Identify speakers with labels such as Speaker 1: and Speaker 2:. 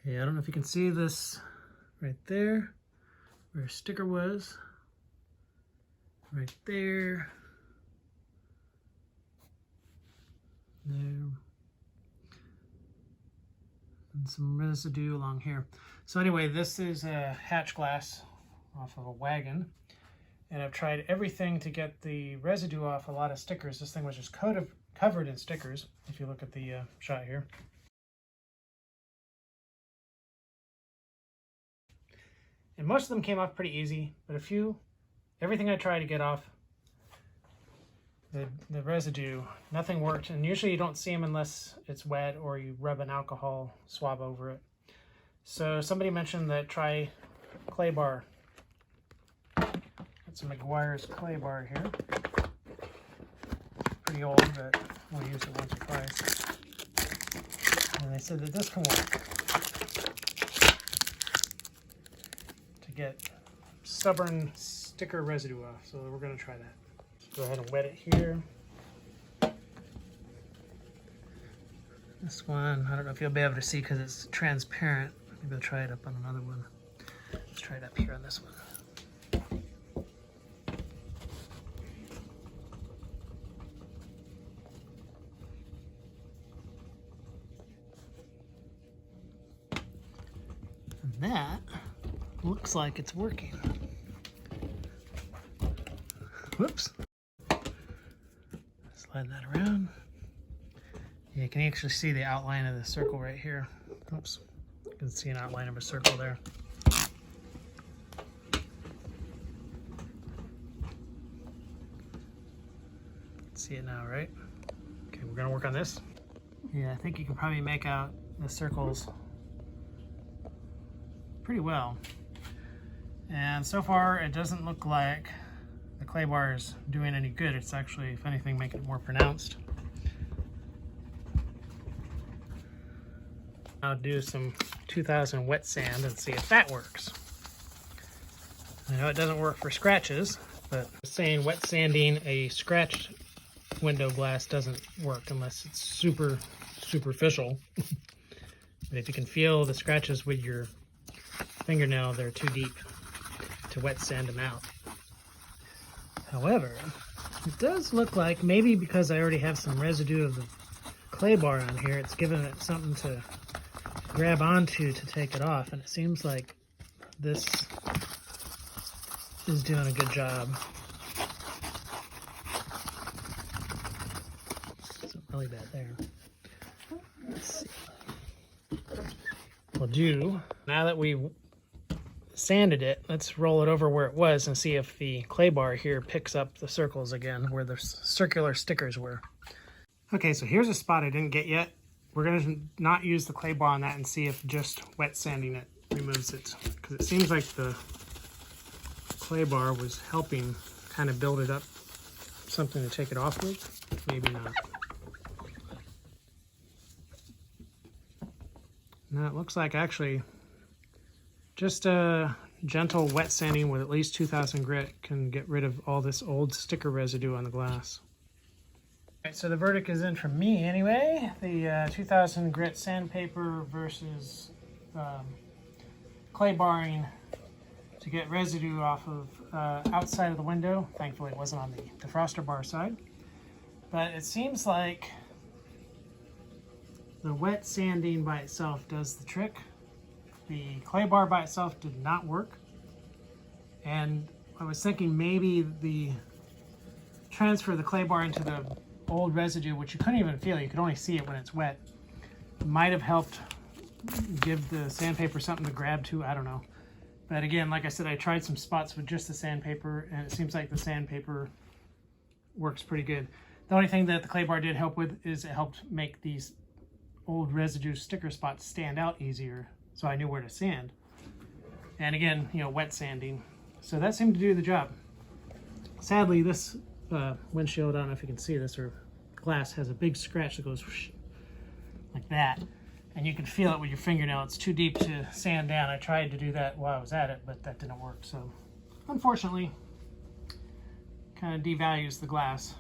Speaker 1: Okay, I don't know if you can see this right there, where a sticker was. Right there. There. And some residue along here. So anyway, this is a hatch glass off of a wagon. And I've tried everything to get the residue off a lot of stickers. This thing was just covered in stickers, if you look at the shot here. And most of them came off pretty easy, but everything I tried to get off the residue, nothing worked. And usually you don't see them unless it's wet or you rub an alcohol swab over it. So somebody mentioned that try clay bar. Got some McGuire's clay bar here. Pretty old, but we'll use it once or twice. And they said that this can work to get stubborn sticker residue off. So we're going to try that. Go ahead and wet it here. This one, I don't know if you'll be able to see because it's transparent. Maybe I'll try it up on another one. Let's try it up here on this one. And that looks like it's working. Whoops. Slide that around. Yeah, you can actually see the outline of the circle right here. Oops. You can see an outline of a circle there. See it now, right? Okay, we're gonna work on this. Yeah, I think you can probably make out the circles pretty well. And so far, it doesn't look like the clay bar is doing any good. It's actually, if anything, making it more pronounced. I'll do some 2000 wet sand and see if that works. I know it doesn't work for scratches, but saying wet sanding a scratched window glass doesn't work unless it's super superficial. But if you can feel the scratches with your fingernail, they're too deep to wet sand them out. However, it does look like, maybe because I already have some residue of the clay bar on here, it's giving it something to grab onto to take it off, and it seems like this is doing a good job. It's really bad there. Let's see. We'll do, now that we sanded it, let's roll it over where it was and see if the clay bar here picks up the circles again where the circular stickers were. Okay, so here's a spot I didn't get yet. We're going to not use the clay bar on that and see if just wet sanding it removes it, because it seems like the clay bar was helping kind of build it up, something to take it off with. Maybe not. Now it looks like actually just a gentle wet sanding with at least 2000 grit can get rid of all this old sticker residue on the glass. All right, so the verdict is in from me anyway. The 2000 grit sandpaper versus clay barring to get residue off of outside of the window. Thankfully it wasn't on the defroster bar side. But it seems like the wet sanding by itself does the trick. The clay bar by itself did not work. And I was thinking maybe the transfer of the clay bar into the old residue, which you couldn't even feel, you could only see it when it's wet, might have helped give the sandpaper something to grab to, I don't know. But again, like I said, I tried some spots with just the sandpaper, and it seems like the sandpaper works pretty good. The only thing that the clay bar did help with is it helped make these old residue sticker spots stand out easier, so I knew where to sand. And again, you know, wet sanding. So that seemed to do the job. Sadly, this windshield, I don't know if you can see this, or glass has a big scratch that goes whoosh, like that. And you can feel it with your fingernail. It's too deep to sand down. I tried to do that while I was at it, but that didn't work. So unfortunately, kind of devalues the glass.